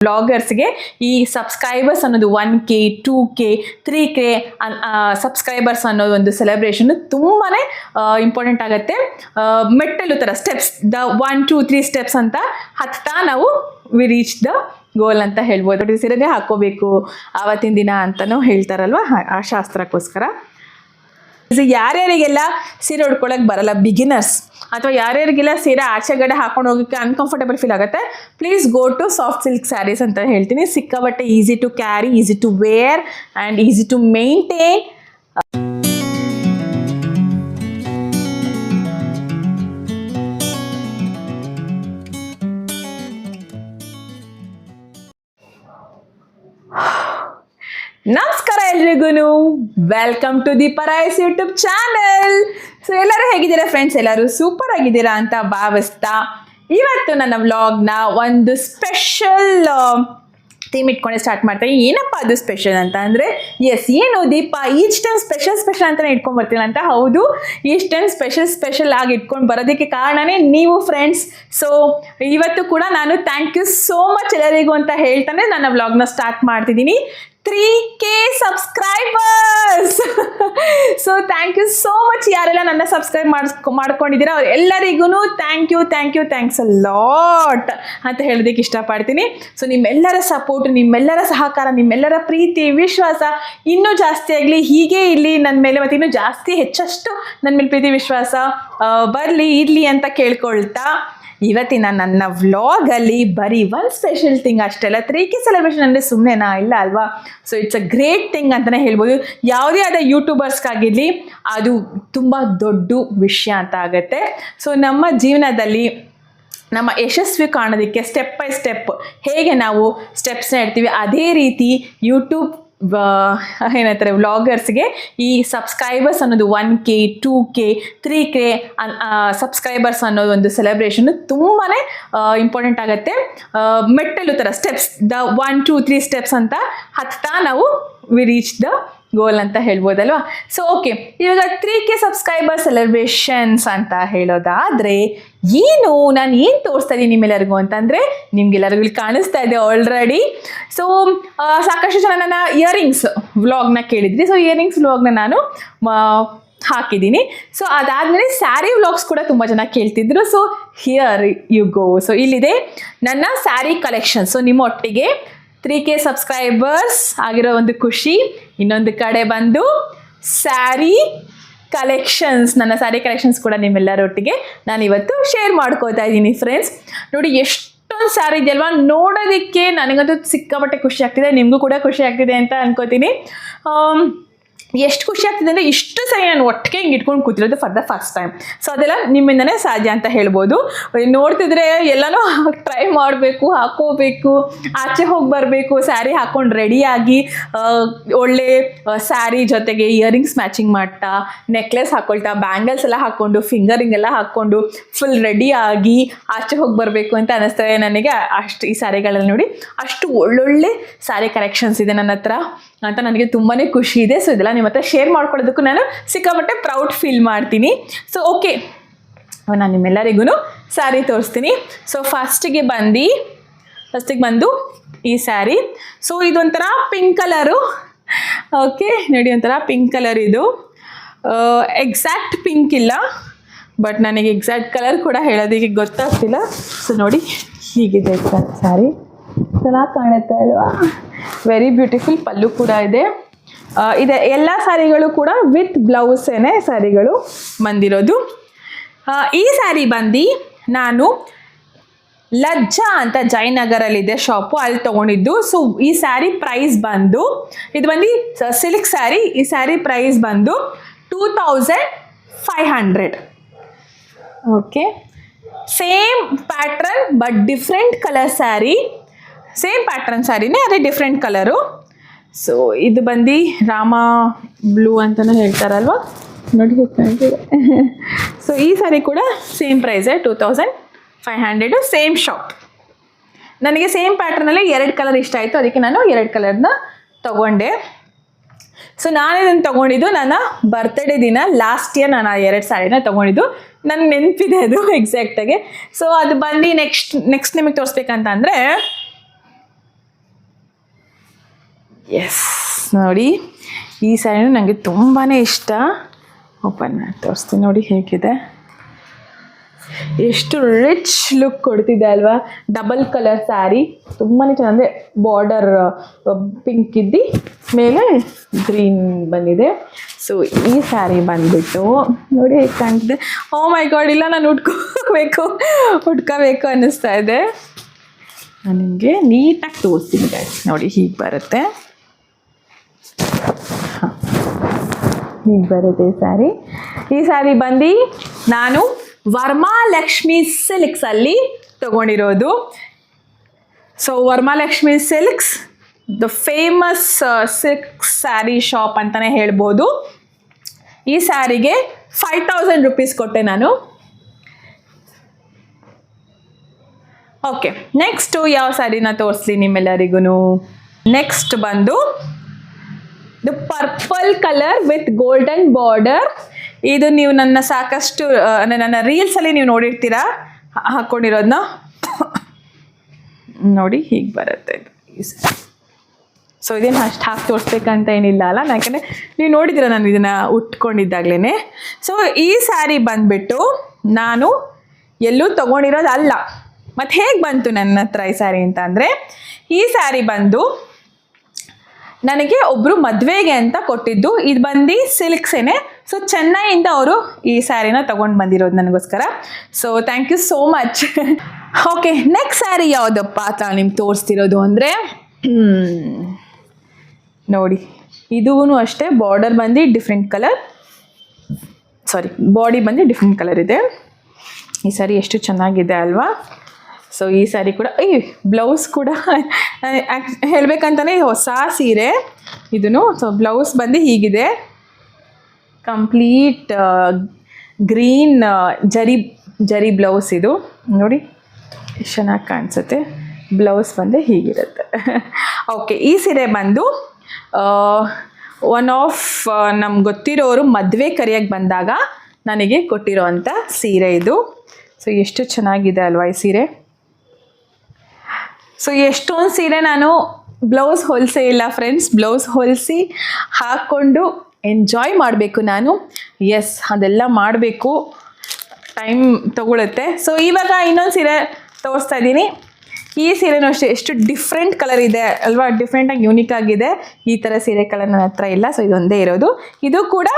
ಬ್ಲಾಗರ್ಸ್ಗೆ ಈ ಸಬ್ಸ್ಕ್ರೈಬರ್ಸ್ ಅನ್ನೋದು 1K 2K 3K subscribers ಅನ್ನೋದು ಒಂದು ಸೆಲೆಬ್ರೇಷನ್ ತುಂಬಾ ಇಂಪಾರ್ಟೆಂಟ್ ಆಗುತ್ತೆ. ಮೆಟ್ಟಲು ಥರ ಸ್ಟೆಪ್ಸ್, ದ 1 2 3 ಸ್ಟೆಪ್ಸ್ ಅಂತ ಹತ್ತಾ ನಾವು ವಿ ರೀಚ್ ದ ಗೋಲ್ ಅಂತ ಹೇಳ್ಬೋದು. ಸೀರೆನೇ ಹಾಕೋಬೇಕು ಆವತ್ತಿನ ದಿನ ಅಂತಲೂ ಹೇಳ್ತಾರಲ್ವ, ಆ ಶಾಸ್ತ್ರಕ್ಕೋಸ್ಕರ. ಯಾರ್ಯಾರಿಗೆಲ್ಲ ಸೀರೆ ಉಡ್ಕೊಳ್ಳೋಕೆ ಬರಲ್ಲ, ಬಿಗಿನರ್ಸ್ ಅಥವಾ ಯಾರ್ಯಾರಿಗೆಲ್ಲ ಸೀರೆ ಆಚೆಗಡೆ ಹಾಕೊಂಡು ಹೋಗೋಕ್ಕೆ ಅನ್ಕಂಫರ್ಟಬಲ್ ಫೀಲ್ ಆಗುತ್ತೆ, please go to soft silk saris ಅಂತ ಹೇಳ್ತೀನಿ. ಸಿಕ್ಕಾಬಟ್ಟೆ easy to carry, easy to wear and easy to maintain. ನಮಸ್ಕಾರ ಎಲ್ರಿಗೂ, welcome to the Praise YouTube channel. So ಎಲ್ಲರೂ ಹೇಗಿದ್ದೀರಾ ಫ್ರೆಂಡ್ಸ್? ಎಲ್ಲರೂ ಸೂಪರ್ ಆಗಿದ್ದೀರಾ ಅಂತ ಭಾವಿಸ್ತಾ ಇವತ್ತು ನನ್ನ ವ್ಲಾಗ್ನ ಒಂದು ಸ್ಪೆಷಲ್ ಥೀಮ್ ಇಟ್ಕೊಂಡೆ ಸ್ಟಾರ್ಟ್ ಮಾಡ್ತೀನಿ. ಏನಪ್ಪ ಅದು ಸ್ಪೆಷಲ್ ಅಂತ ಅಂದರೆ, ಏನು ದೀಪ ಈಚ್ ಟೈಮ್ ಸ್ಪೆಷಲ್ ಅಂತಲೇ ಇಟ್ಕೊಂಡು ಬರ್ತೀನಿ ಅಂತ. ಹೌದು, ಈಚ್ ಟೈಮ್ ಸ್ಪೆಷಲ್ ಆಗಿ ಇಟ್ಕೊಂಡು ಬರೋದಕ್ಕೆ ಕಾರಣನೇ ನೀವು ಫ್ರೆಂಡ್ಸ್. ಸೊ ಇವತ್ತು ಕೂಡ ನಾನು ಥ್ಯಾಂಕ್ ಯು ಸೋ ಮಚ್ ಎಲ್ಲರಿಗೂ ಅಂತ ಹೇಳ್ತಾನೆ ನನ್ನ ವ್ಲಾಗ್ನ ಸ್ಟಾರ್ಟ್ ಮಾಡ್ತಿದ್ದೀನಿ. 3K subscribers. So thank you so much ಯಾರೆಲ್ಲ ನನ್ನ ಸಬ್ಸ್ಕ್ರೈಬ್ ಮಾಡ್ಕೊಂಡಿದ್ದೀರಾ ಅವ್ರು ಎಲ್ಲರಿಗೂ ಥ್ಯಾಂಕ್ಸ್ ಅ ಲಾಟ್ ಅಂತ ಹೇಳೋದಕ್ಕೆ ಇಷ್ಟಪಡ್ತೀನಿ. ಸೊ ನಿಮ್ಮೆಲ್ಲರ ಸಪೋರ್ಟ್, ನಿಮ್ಮೆಲ್ಲರ ಸಹಕಾರ, ನಿಮ್ಮೆಲ್ಲರ ಪ್ರೀತಿ ವಿಶ್ವಾಸ ಇನ್ನೂ ಜಾಸ್ತಿ ಆಗಲಿ, ಹೀಗೆ ಇಲ್ಲಿ ನನ್ನ ಮೇಲೆ ಮತ್ತು ಇನ್ನೂ ಜಾಸ್ತಿ ಹೆಚ್ಚಷ್ಟು ನನ್ನ ಮೇಲೆ ಪ್ರೀತಿ ವಿಶ್ವಾಸ ಇರಲಿ ಅಂತ ಕೇಳ್ಕೊಳ್ತಾ, ಇವತ್ತಿನ ನನ್ನ ವ್ಲಾಗಲ್ಲಿ ಬರೀ ಒಂದು ಸ್ಪೆಷಲ್ ಥಿಂಗ್ ಅಷ್ಟೆಲ್ಲ. 3K ಸೆಲೆಬ್ರೇಷನ್ ಅಂದರೆ ಸುಮ್ಮನೆನಾ? ಇಲ್ಲ ಅಲ್ವಾ? So it's a great thing ಅಂತಲೇ ಹೇಳ್ಬೋದು. ಯಾವುದೇ ಆದ ಯೂಟ್ಯೂಬರ್ಸ್ಗಾಗಿರಲಿ ಅದು ತುಂಬ ದೊಡ್ಡ ವಿಷಯ ಅಂತ ಆಗುತ್ತೆ. ಸೊ ನಮ್ಮ ಜೀವನದಲ್ಲಿ ನಮ್ಮ ಯಶಸ್ವಿ ಕಾಣೋದಕ್ಕೆ ಸ್ಟೆಪ್ ಬೈ ಸ್ಟೆಪ್ ಹೇಗೆ ನಾವು ಸ್ಟೆಪ್ಸ್ನ ಇಡ್ತೀವಿ, ಅದೇ ರೀತಿ ಯೂಟ್ಯೂಬ್ ಏನಂತಾರೆ ವ್ಲಾಗರ್ಸ್ಗೆ ಈ ಸಬ್ಸ್ಕ್ರೈಬರ್ಸ್ ಅನ್ನೋದು 1K 2K 3K ಸಬ್ಸ್ಕ್ರೈಬರ್ಸ್ ಅನ್ನೋದು ಒಂದು ಸೆಲೆಬ್ರೇಷನ್ ತುಂಬಾ ಇಂಪಾರ್ಟೆಂಟ್ ಆಗುತ್ತೆ. ಮೆಟ್ಟಲು ಥರ ಸ್ಟೆಪ್ಸ್, ದ 1 2 3 ಸ್ಟೆಪ್ಸ್ ಅಂತ ಹತ್ತಾ ನಾವು ವಿ ರೀಚ್ ದ ಗೋಲ್ ಅಂತ ಹೇಳ್ಬೋದಲ್ವಾ. ಸೊ ಓಕೆ, ಇವಾಗ 3K ಸಬ್ಸ್ಕ್ರೈಬರ್ ಸೆಲೆಬ್ರೇಷನ್ಸ್ ಅಂತ ಹೇಳೋದಾದರೆ ನಾನು ಏನು ತೋರಿಸ್ತಾ ಇದ್ದೀನಿ ನಿಮ್ಮೆಲ್ಲರಿಗೂ ಅಂತಂದರೆ, ನಿಮ್ಗೆಲ್ಲರಿಗೂ ಇಲ್ಲಿ ಕಾಣಿಸ್ತಾ ಇದೆ ಆಲ್ರೆಡಿ. ಸೊ ಸಾಕಷ್ಟು ಜನ ನನ್ನ ಇಯರಿಂಗ್ಸ್ ವ್ಲಾಗ್ನ ಕೇಳಿದ್ರಿ. ಸೊ ಇಯರಿಂಗ್ಸ್ ವ್ಲಾಗ್ನ ನಾನು ಹಾಕಿದ್ದೀನಿ. ಸೊ ಅದಾದಮೇಲೆ ಸ್ಯಾರಿ ವ್ಲಾಗ್ಸ್ ಕೂಡ ತುಂಬ ಜನ ಕೇಳ್ತಿದ್ರು. So here you go. So ಇಲ್ಲಿದೆ ನನ್ನ ಸ್ಯಾರಿ ಕಲೆಕ್ಷನ್. ಸೊ ನಿಮ್ಮ ಒಟ್ಟಿಗೆ 3K ಸಬ್ಸ್ಕ್ರೈಬರ್ಸ್ ಆಗಿರೋ ಒಂದು ಖುಷಿ, ಇನ್ನೊಂದು ಕಡೆ ಬಂದು ಸ್ಯಾರಿ ಕಲೆಕ್ಷನ್ಸ್, ನನ್ನ ಸ್ಯಾರಿ ಕಲೆಕ್ಷನ್ಸ್ ಕೂಡ ನಿಮ್ಮೆಲ್ಲರೊಟ್ಟಿಗೆ ನಾನು ಇವತ್ತು ಶೇರ್ ಮಾಡ್ಕೋತಾ ಇದ್ದೀನಿ ಫ್ರೆಂಡ್ಸ್. ನೋಡಿ ಎಷ್ಟೊಂದು ಸ್ಯಾರಿ ಇದೆಯಲ್ವಾ, ನೋಡೋದಕ್ಕೆ ನನಗಂತೂ ಸಿಕ್ಕಾಪಟ್ಟೆ ಖುಷಿ ಆಗ್ತಿದೆ, ನಿಮಗೂ ಕೂಡ ಖುಷಿ ಆಗ್ತಿದೆ ಅಂತ ಅನ್ಕೋತೀನಿ. ಎಷ್ಟು ಖುಷಿ ಆಗ್ತಿದೆ ಅಂದರೆ ಇಷ್ಟು ಸರಿ ನಾನು ಒಟ್ಟಿಗೆ ಹಿಂಗೆ ಇಟ್ಕೊಂಡು ಕೂತಿರೋದು for the first time. So ಅದೆಲ್ಲ ನಿಮ್ಮಿಂದನೇ ಸಾಧ್ಯ ಅಂತ ಹೇಳ್ಬೋದು. ನೋಡ್ತಿದ್ರೆ ಎಲ್ಲನೂ ಟ್ರೈ ಮಾಡಬೇಕು, ಹಾಕೋಬೇಕು, ಆಚೆ ಹೋಗಿ ಬರಬೇಕು, ಸ್ಯಾರಿ ಹಾಕ್ಕೊಂಡು ರೆಡಿಯಾಗಿ ಒಳ್ಳೆ ಸ್ಯಾರಿ ಜೊತೆಗೆ ಇಯರಿಂಗ್ಸ್ ಮ್ಯಾಚಿಂಗ್ ಮಾಡ್ತಾ, ನೆಕ್ಲೆಸ್ ಹಾಕ್ಕೊಳ್ತಾ, ಬ್ಯಾಂಗಲ್ಸ್ ಎಲ್ಲ ಹಾಕ್ಕೊಂಡು, ಫಿಂಗರಿಂಗ್ ಎಲ್ಲ ಹಾಕ್ಕೊಂಡು ಫುಲ್ ರೆಡಿಯಾಗಿ ಆಚೆ ಹೋಗಿ ಬರಬೇಕು ಅಂತ ಅನ್ನಿಸ್ತದೆ ನನಗೆ. ಅಷ್ಟು ಈ ಸ್ಯಾರಿಗಳಲ್ಲಿ ನೋಡಿ ಅಷ್ಟು ಒಳ್ಳೊಳ್ಳೆ ಸ್ಯಾರಿ ಕಲೆಕ್ಷನ್ಸ್ ಇದೆ ನನ್ನ ಹತ್ರ ಅಂತ ನನಗೆ ತುಂಬಾ ಖುಷಿ ಇದೆ. ಸೊ ಇದೆಲ್ಲ ನಿಮ್ಮ ಹತ್ರ ಶೇರ್ ಮಾಡ್ಕೊಳ್ಳೋದಕ್ಕೂ ನಾನು ಸಿಕ್ಕಾಪಟ್ಟೆ ಪ್ರೌಡ್ ಫೀಲ್ ಮಾಡ್ತೀನಿ. ಸೊ ಓಕೆ, ನಾನು ನಿಮ್ಮೆಲ್ಲರಿಗೂ ಸ್ಯಾರಿ ತೋರಿಸ್ತೀನಿ. ಸೊ ಫಸ್ಟಿಗೆ ಬಂದು ಈ ಸ್ಯಾರಿ. ಸೊ ಇದೊಂಥರ ಪಿಂಕ್ ಕಲರು. ಓಕೆ ನೋಡಿ, ಒಂಥರ ಪಿಂಕ್ ಕಲರ್ ಇದು. ಎಕ್ಸಾಕ್ಟ್ ಪಿಂಕ್ ಇಲ್ಲ, ಬಟ್ ನನಗೆ ಎಕ್ಸಾಕ್ಟ್ ಕಲರ್ ಕೂಡ ಹೇಳೋದಕ್ಕೆ ಗೊತ್ತಾಗ್ತಿಲ್ಲ. ಸೊ ನೋಡಿ, ಹೀಗಿದೆ ಸ್ಯಾರಿ. ಚೆನ್ನಾಗಿ ಕಾಣುತ್ತೆ ಅಲ್ವಾ? Very beautiful. ಪಲ್ಲು ಕೂಡ ಇದೆ. ಎಲ್ಲ ಸ್ಯಾರಿಗಳು ಕೂಡ ವಿತ್ ಬ್ಲೌಸೇನೆ ಸ್ಯಾರಿಗಳು ಬಂದಿರೋದು. ಈ ಸ್ಯಾರಿ ಬಂದು ನಾನು ಲಜ್ಜಾ ಅಂತ ಜಯನಗರಲ್ಲಿದೆ ಶಾಪು, ಅಲ್ಲಿ ತೊಗೊಂಡಿದ್ದು. ಸೊ ಈ ಸ್ಯಾರಿ ಪ್ರೈಸ್ ಬಂದು, ಇದು ಬಂದು ಸಿಲ್ಕ್ ಸ್ಯಾರಿ. ಈ ಸ್ಯಾರಿ ಪ್ರೈಸ್ ಬಂದು 2500. Okay, same pattern but different colour saree. Same pattern ಸ್ಯಾರಿನೇ, ಅದೇ ಡಿಫ್ರೆಂಟ್ ಕಲರು. ಸೊ ಇದು ಬಂದು ರಾಮ ಬ್ಲೂ ಅಂತಲೂ ಹೇಳ್ತಾರಲ್ವ, ನೋಡಿ ಕಾಣ್ತಿದೆ. ಸೊ ಈ ಸ್ಯಾರಿ ಕೂಡ ಸೇಮ್ ಪ್ರೈಸೇ 2500, ಸೇಮ್ ಶಾಪ್. ನನಗೆ ಸೇಮ್ ಪ್ಯಾಟ್ರನಲ್ಲಿ 2 ಕಲರ್ ಇಷ್ಟ ಆಯಿತು, ಅದಕ್ಕೆ ನಾನು 2 ಕಲರ್ನ ತೊಗೊಂಡೆ. ಸೊ ನಾನು ಇದನ್ನು ತೊಗೊಂಡಿದ್ದು ನನ್ನ ಬರ್ತ್ಡೇ ದಿನ, ಲಾಸ್ಟ್ ಇಯರ್ ನಾನು 2 ಸ್ಯಾರಿನ ತೊಗೊಂಡಿದ್ದು. ನನಗೆ ನೆನಪಿದೆ ಅದು ಎಕ್ಸಾಕ್ಟಾಗಿ. ಸೊ ಅದು ಬಂದು ನೆಕ್ಸ್ಟ್ ನಿಮಗೆ ತೋರಿಸ್ಬೇಕಂತ ಅಂದರೆ ಎಸ್, ನೋಡಿ ಈ ಸ್ಯಾರಿನೂ ನನಗೆ ತುಂಬಾ ಇಷ್ಟ. ಓಪನ್ ಮಾಡಿ ತೋರಿಸ್ತೀನಿ ನೋಡಿ ಹೇಗಿದೆ, ಎಷ್ಟು ರಿಚ್ ಲುಕ್ ಕೊಡ್ತಿದೆ ಅಲ್ವಾ. ಡಬಲ್ ಕಲರ್ ಸ್ಯಾರಿ ತುಂಬಾ ಚೆನ್ನಾಗಿ, ಅಂದರೆ ಬಾರ್ಡರ್ ಪಿಂಕ್ ಇದ್ದು ಮೇಲೆ ಗ್ರೀನ್ ಬಂದಿದೆ. ಸೊ ಈ ಸ್ಯಾರಿ ಬಂದುಬಿಟ್ಟು ನೋಡಿ ಹೇಗೆ ಕಾಣ್ತಿದೆ. ಓ ಮೈ ಗಾಡ್, ಇಲ್ಲ ನಾನು ಉಟ್ಕೋಬೇಕು ಅನ್ನಿಸ್ತಾ ಇದೆ. ನಾನು ನಿಮಗೆ ನೀಟಾಗಿ ತೋರಿಸ್ತೀನಿ ಗೈಸ್. ನೋಡಿ ಹೀಗೆ ಬರುತ್ತೆ, ಹೀಗೆ ಬರುತ್ತೆ ಈ ಸ್ಯಾರಿ ಬಂದು ನಾನು ವರಮಹಾಲಕ್ಷ್ಮಿ ಸಿಲ್ಕ್ಸಲ್ಲಿ ತೊಗೊಂಡಿರೋದು. So Varamahalakshmi silks the famous silk saree shop ಅಂತಲೇ ಹೇಳ್ಬೋದು. ಈ ಸ್ಯಾರಿಗೆ 5000 ರೂಪೀಸ್ ಕೊಟ್ಟೆ ನಾನು. ಓಕೆ, ನೆಕ್ಸ್ಟು ಯಾವ ಸ್ಯಾರಿನ ತೋರಿಸ್ಲಿ ನಿಮ್ಮೆಲ್ಲರಿಗೂ. ನೆಕ್ಸ್ಟ್ ಬಂದು the purple colour with golden border. ಇದು ನೀವು ನನ್ನ ಸಾಕಷ್ಟು ನನ್ನ ರೀಲ್ಸಲ್ಲಿ ನೀವು ನೋಡಿರ್ತೀರಾ ಹಾಕ್ಕೊಂಡಿರೋದನ್ನ. ನೋಡಿ ಹೀಗೆ ಬರುತ್ತೆ ಇದು. ಸೊ ಇದೇನು ಅಷ್ಟು ಹಾಕಿ ತೋರಿಸ್ಬೇಕಂತ ಏನಿಲ್ಲ ಅಲ್ಲ, ಯಾಕಂದರೆ ನೀವು ನೋಡಿದ್ದೀರ ನಾನು ಇದನ್ನು ಉಟ್ಕೊಂಡಿದ್ದಾಗಲೇ. ಸೊ ಈ ಸ್ಯಾರಿ ಬಂದುಬಿಟ್ಟು ನಾನು ಎಲ್ಲೂ ತೊಗೊಂಡಿರೋದಲ್ಲ. ಮತ್ತು ಹೇಗೆ ಬಂತು ನನ್ನ ಹತ್ರ ಈ ಸ್ಯಾರಿ ಅಂತ ಅಂದರೆ, ಈ ಸ್ಯಾರಿ ಬಂದು ನನಗೆ ಒಬ್ಬರು ಮದುವೆಗೆ ಅಂತ ಕೊಟ್ಟಿದ್ದು. ಇದು ಬಂದು ಸಿಲ್ಕ್ಸೇನೆ. ಸೊ ಚೆನ್ನೈಯಿಂದ ಅವರು ಈ ಸ್ಯಾರಿನ ತೊಗೊಂಡು ಬಂದಿರೋದು ನನಗೋಸ್ಕರ. So thank you so much. Okay, next sari ಯಾವುದಪ್ಪ ಅಂತ ನಿಮ್ಗೆ ತೋರಿಸ್ತಿರೋದು ಅಂದರೆ, ನೋಡಿ ಇದೂ ಅಷ್ಟೇ ಬಾರ್ಡರ್ ಬಂದು ಡಿಫ್ರೆಂಟ್ ಕಲರ್, ಬಾಡಿ ಬಂದು ಡಿಫ್ರೆಂಟ್ ಕಲರ್ ಇದೆ. ಈ ಸ್ಯಾರಿ ಎಷ್ಟು ಚೆನ್ನಾಗಿದೆ ಅಲ್ವಾ. ಸೊ ಈ ಸ್ಯಾರಿ ಕೂಡ ಬ್ಲೌಸ್ ಕೂಡ ಹೇಳಬೇಕಂತಲೇ ಹೊಸ ಸೀರೆ ಇದೂ. ಸೊ ಬ್ಲೌಸ್ ಬಂದು ಹೀಗಿದೆ, ಕಂಪ್ಲೀಟ್ ಗ್ರೀನ್ ಜರಿ ಬ್ಲೌಸ್ ಇದು. ನೋಡಿ ಎಷ್ಟು ಚೆನ್ನಾಗಿ ಕಾಣಿಸುತ್ತೆ. ಬ್ಲೌಸ್ ಬಂದು ಹೀಗಿರುತ್ತೆ. ಓಕೆ, ಈ ಸೀರೆ ಬಂದು ಒನ್ ಆಫ್ ನಮ್ಗೆ ಗೊತ್ತಿರೋರು ಮದುವೆ ಕರೆಯೋಕ್ಕೆ ಬಂದಾಗ ನನಗೆ ಕೊಟ್ಟಿರೋ ಅಂಥ ಸೀರೆ ಇದು. ಸೊ ಎಷ್ಟು ಚೆನ್ನಾಗಿದೆ ಅಲ್ವಾ ಈ ಸೀರೆ. ಸೊ ಎಷ್ಟೊಂದು ಸೀರೆ ನಾನು ಬ್ಲೌಸ್ ಹೊಲಿಸೇ ಇಲ್ಲ ಫ್ರೆಂಡ್ಸ್. ಬ್ಲೌಸ್ ಹೊಲಿಸಿ ಹಾಕ್ಕೊಂಡು ಎಂಜಾಯ್ ಮಾಡಬೇಕು ನಾನು. ಎಸ್, ಅದೆಲ್ಲ ಮಾಡಬೇಕು, ಟೈಮ್ ತೊಗೊಳುತ್ತೆ. ಸೊ ಇವಾಗ ಇನ್ನೊಂದು ಸೀರೆ ತೋರಿಸ್ತಾ ಇದ್ದೀನಿ. ಈ ಸೀರೆನೂ ಅಷ್ಟೇ ಎಷ್ಟು ಡಿಫ್ರೆಂಟ್ ಕಲರ್ ಇದೆ ಅಲ್ವಾ, ಡಿಫ್ರೆಂಟಾಗಿ ಯೂನಿಕ್ ಆಗಿದೆ. ಈ ಥರ ಸೀರೆ ಕಲರ್ ನನ್ನ ಹತ್ರ ಇಲ್ಲ. ಸೊ ಇದೊಂದೇ ಇರೋದು. ಇದು ಕೂಡ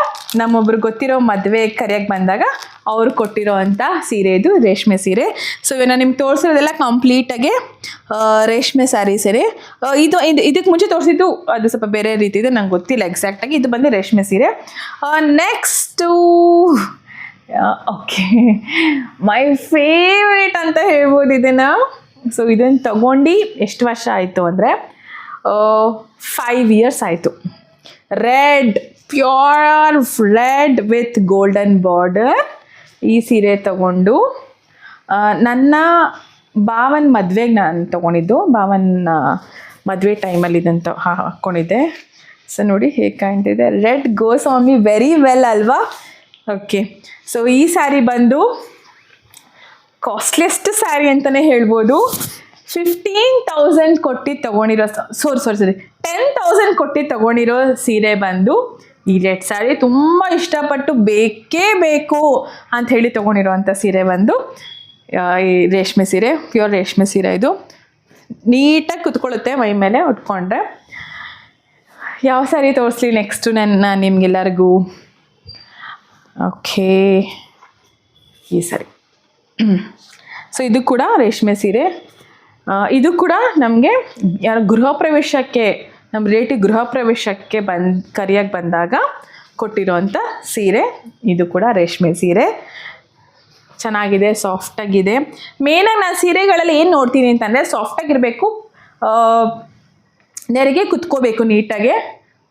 ನಮ್ಮೊಬ್ರು ಗೊತ್ತಿರೋ ಮದುವೆ ಕರೆಯೋಕ್ಕೆ ಬಂದಾಗ ಅವರು ಕೊಟ್ಟಿರೋ ಅಂಥ ಸೀರೆ ಇದು, ರೇಷ್ಮೆ ಸೀರೆ. ಸೊ ಇವಾಗ ನಾನು ನಿಮ್ಗೆ ತೋರಿಸಿರೋದೆಲ್ಲ ಕಂಪ್ಲೀಟಾಗಿ ರೇಷ್ಮೆ ಸ್ಯಾರಿ ಸೀರೆ. ಇದಕ್ಕೆ ಮುಂಚೆ ತೋರಿಸಿದ್ದು ಅದು ಸ್ವಲ್ಪ ಬೇರೆ ರೀತಿ ಇದೆ, ನಂಗೆ ಗೊತ್ತಿಲ್ಲ ಎಕ್ಸಾಕ್ಟಾಗಿ. ಇದು ಬಂದು ರೇಷ್ಮೆ ಸೀರೆ. ನೆಕ್ಸ್ಟು ಓಕೆ, ಮೈ ಫೇವ್ರೇಟ್ ಅಂತ ಹೇಳ್ಬೋದು ಇದನ್ನು. ಸೊ ಇದನ್ನು ತಗೊಂಡು ಎಷ್ಟು ವರ್ಷ ಆಯಿತು ಅಂದರೆ 5 years ಆಯಿತು. Red, pure red with golden border ಈ ಸೀರೆ ತಗೊಂಡು ನನ್ನ ಭಾವನ ಮದುವೆಗೆ ನಾನು ತೊಗೊಂಡಿದ್ದು. ಭಾವನ ಮದುವೆ ಟೈಮಲ್ಲಿ ಇದಂತ ಹಾಕ್ಕೊಂಡಿದ್ದೆ. ಸೊ ನೋಡಿ ಹೇಗೆ ಕಾಣ್ತಿದೆ. Red goes on me very well ಅಲ್ವಾ. ಓಕೆ, ಸೊ ಈ ಸ್ಯಾರಿ ಬಂದು ಕಾಸ್ಟ್ಲಿಯೆಸ್ಟ್ ಸ್ಯಾರಿ ಅಂತಲೇ ಹೇಳ್ಬೋದು. 15,000 ಕೊಟ್ಟು ತೊಗೊಂಡಿರೋ, ಸಾರಿ 10,000 ಕೊಟ್ಟು ತೊಗೊಂಡಿರೋ ಸೀರೆ ಬಂದು ಈ ರೆಡ್ ಸ್ಯಾರಿ. ತುಂಬ ಇಷ್ಟಪಟ್ಟು ಬೇಕೇ ಬೇಕು ಅಂತ ಹೇಳಿ ತೊಗೊಂಡಿರೋ ಅಂಥ ಸೀರೆ ಬಂದು ಈ ರೇಷ್ಮೆ ಸೀರೆ, ಪ್ಯೂರ್ ರೇಷ್ಮೆ ಸೀರೆ. ಇದು ನೀಟಾಗಿ ಕುತ್ಕೊಳ್ಳುತ್ತೆ ಮೈ ಮೇಲೆ ಉಟ್ಕೊಂಡ್ರೆ. ಯಾವ ಸ್ಯಾರಿ ತೋರಿಸ್ಲಿ ನೆಕ್ಸ್ಟು ನಾನು ನಿಮ್ಗೆಲ್ಲರಿಗೂ. ಓಕೆ, ಈ ಸ್ಯಾರಿ. ಸೊ ಇದು ಕೂಡ ರೇಷ್ಮೆ ಸೀರೆ. ಇದು ಕೂಡ ನಮಗೆ ಯಾರು ಗೃಹ ಪ್ರವೇಶಕ್ಕೆ, ನಮ್ಮ ರಿಲೇಟಿವ್ ಗೃಹ ಪ್ರವೇಶಕ್ಕೆ ಕರೆಯೋಕ್ಕೆ ಬಂದಾಗ ಕೊಟ್ಟಿರೋಂಥ ಸೀರೆ. ಇದು ಕೂಡ ರೇಷ್ಮೆ ಸೀರೆ, ಚೆನ್ನಾಗಿದೆ, ಸಾಫ್ಟಾಗಿದೆ. ಮೇನಾಗಿ ನಾನು ಸೀರೆಗಳಲ್ಲಿ ಏನು ನೋಡ್ತೀನಿ ಅಂತಂದರೆ ಸಾಫ್ಟಾಗಿರಬೇಕು, ನೆರಿಗೆ ಕುತ್ಕೋಬೇಕು ನೀಟಾಗೆ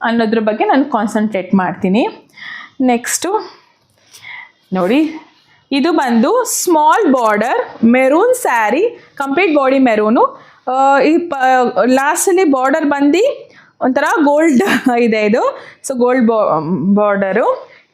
ಅನ್ನೋದ್ರ ಬಗ್ಗೆ ನಾನು ಕಾನ್ಸಂಟ್ರೇಟ್ ಮಾಡ್ತೀನಿ. ನೆಕ್ಸ್ಟು ನೋಡಿ, ಇದು ಬಂದು small border maroon sari, complete body maroon. ಈ ಲಾಸ್ಟಲ್ಲಿ ಬಾರ್ಡರ್ ಬಂದು ಒಂಥರ ಗೋಲ್ಡ್ ಇದೆ ಇದು. So gold border.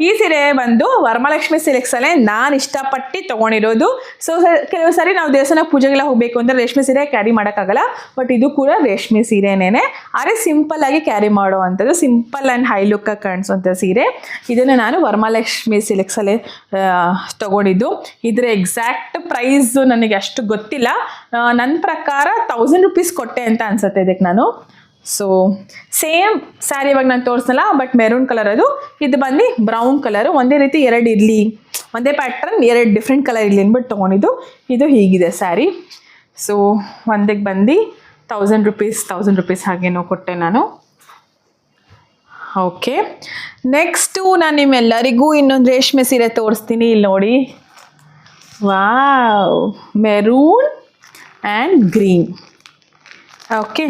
ಈ ಸೀರೆ ಬಂದು ವರಮಹಾಲಕ್ಷ್ಮಿ ಸಿಲ್ಕ್ಸಲ್ಲೇ ನಾನು ಇಷ್ಟಪಟ್ಟು ತೊಗೊಂಡಿರೋದು. ಸೊ ಕೆಲವು ಸಾರಿ ನಾವು ದೇವಸ್ಥಾನ ಪೂಜೆಗೆಲ್ಲ ಹೋಗಬೇಕು ಅಂದರೆ ರೇಷ್ಮೆ ಸೀರೆ ಕ್ಯಾರಿ ಮಾಡೋಕ್ಕಾಗಲ್ಲ, ಬಟ್ ಇದು ಕೂಡ ರೇಷ್ಮೆ ಸೀರೆನೇ. ಆದರೆ ಸಿಂಪಲ್ಲಾಗಿ ಕ್ಯಾರಿ ಮಾಡುವಂಥದ್ದು, ಸಿಂಪಲ್ ಆ್ಯಂಡ್ ಹೈ ಲುಕ್ಕಾಗಿ ಕಾಣಿಸುವಂಥ ಸೀರೆ. ಇದನ್ನು ನಾನು ವರಮಹಾಲಕ್ಷ್ಮಿ ಸಿಲ್ಕ್ಸಲ್ಲೇ ತೊಗೊಂಡಿದ್ದು. ಇದರ ಎಕ್ಸಾಕ್ಟ್ ಪ್ರೈಸು ನನಗೆ ಅಷ್ಟು ಗೊತ್ತಿಲ್ಲ, ನನ್ನ ಪ್ರಕಾರ 1000 ರೂಪೀಸ್ ಕೊಟ್ಟೆ ಅಂತ ಅನ್ಸುತ್ತೆ ಇದಕ್ಕೆ ನಾನು. ಸೊ ಸೇಮ್ ಸ್ಯಾರಿ ಇವಾಗ ನಾನು ತೋರಿಸಲ್ಲ, ಬಟ್ ಮೆರೂನ್ ಕಲರ್ ಅದು, ಇದು ಬಂದು ಬ್ರೌನ್ ಕಲರು. ಒಂದೇ ರೀತಿ ಎರಡು ಇರಲಿ, ಒಂದೇ ಪ್ಯಾಟ್ರನ್ ಎರಡು ಡಿಫ್ರೆಂಟ್ ಕಲರ್ ಇರಲಿ ಅಂದ್ಬಿಟ್ಟು ತೊಗೊಂಡಿದ್ದು. ಇದು ಹೀಗಿದೆ ಸ್ಯಾರಿ. ಸೊ ಒಂದಕ್ಕೆ ಬಂದು 1000 ರೂಪೀಸ್ ಹಾಗೇನೋ ಕೊಟ್ಟೆ ನಾನು. ಓಕೆ, ನೆಕ್ಸ್ಟು ನಾನು ನಿಮ್ಮೆಲ್ಲರಿಗೂ ಇನ್ನೊಂದು ರೇಷ್ಮೆ ಸೀರೆ ತೋರಿಸ್ತೀನಿ. ಇಲ್ಲಿ ನೋಡಿ, wow, maroon and green. Okay,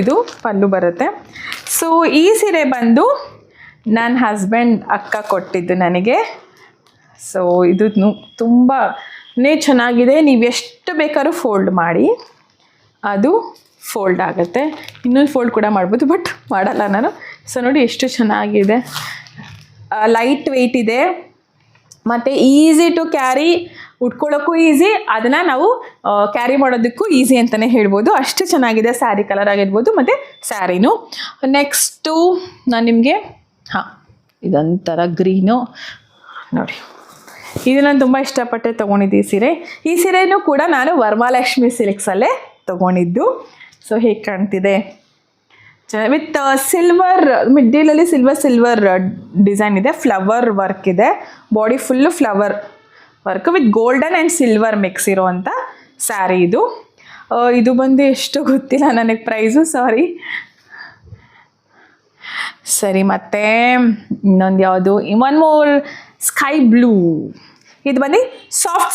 ಇದು ಪಲ್ಲು ಬರುತ್ತೆ. ಸೊ ಈ ಸೀರೆ ಬಂದು ನನ್ನ ಹಸ್ಬೆಂಡ್ ಅಕ್ಕ ಕೊಟ್ಟಿದ್ದು ನನಗೆ. ಸೊ ಇದು ತುಂಬಾ ಚೆನ್ನಾಗಿದೆ. ನೀವು ಎಷ್ಟು ಬೇಕಾದ್ರೂ ಫೋಲ್ಡ್ ಮಾಡಿ, ಅದು ಫೋಲ್ಡ್ ಆಗುತ್ತೆ. ಇನ್ನೊಂದು ಫೋಲ್ಡ್ ಕೂಡ ಮಾಡ್ಬೋದು, ಬಟ್ ಮಾಡಲ್ಲ ನಾನು. ಸೊ ನೋಡಿ ಎಷ್ಟು ಚೆನ್ನಾಗಿದೆ, ಲೈಟ್ ವೆಯ್ಟ್ ಇದೆ ಮತ್ತು ಈಸಿ ಟು ಕ್ಯಾರಿ, ಉಟ್ಕೊಳ್ಳೋಕ್ಕೂ ಈಸಿ, ಅದನ್ನು ನಾವು ಕ್ಯಾರಿ ಮಾಡೋದಕ್ಕೂ ಈಸಿ ಅಂತಲೇ ಹೇಳ್ಬೋದು. ಅಷ್ಟು ಚೆನ್ನಾಗಿದೆ ಸ್ಯಾರಿ ಕಲರ್ ಆಗಿರ್ಬೋದು ಮತ್ತು ಸ್ಯಾರಿನೂ. ನೆಕ್ಸ್ಟು ನಾನು ನಿಮಗೆ ಇದೊಂಥರ ಗ್ರೀನು ನೋಡಿ, ಇದು ನಾನು ತುಂಬ ಇಷ್ಟಪಟ್ಟೆ ತೊಗೊಂಡಿದ್ದೆ ಈ ಸೀರೆನೂ ಕೂಡ ನಾನು ವರಮಹಾಲಕ್ಷ್ಮಿ ಸಿಲ್ಕ್ಸಲ್ಲೇ ತೊಗೊಂಡಿದ್ದು. ಸೊ ಹೇಗೆ ಕಾಣ್ತಿದೆ, ವಿತ್ ಸಿಲ್ವರ್ ಮಿಡ್ಡೀಲಲ್ಲಿ ಸಿಲ್ವರ್ ಡಿಸೈನ್ ಇದೆ, ಫ್ಲವರ್ ವರ್ಕ್ ಇದೆ, body full flower work with golden and silver mix ಇರೋವಂಥ ಸ್ಯಾರಿ ಇದು. ಇದು ಬಂದು ಎಷ್ಟು ಗೊತ್ತಿಲ್ಲ ನನಗೆ ಪ್ರೈಸು, ಸರಿ. ಮತ್ತು ಇನ್ನೊಂದು ಯಾವುದು, ಒನ್ ಮೋರ್ ಸ್ಕೈ ಬ್ಲೂ. ಇದು ಬಂದು ಸಾಫ್ಟ್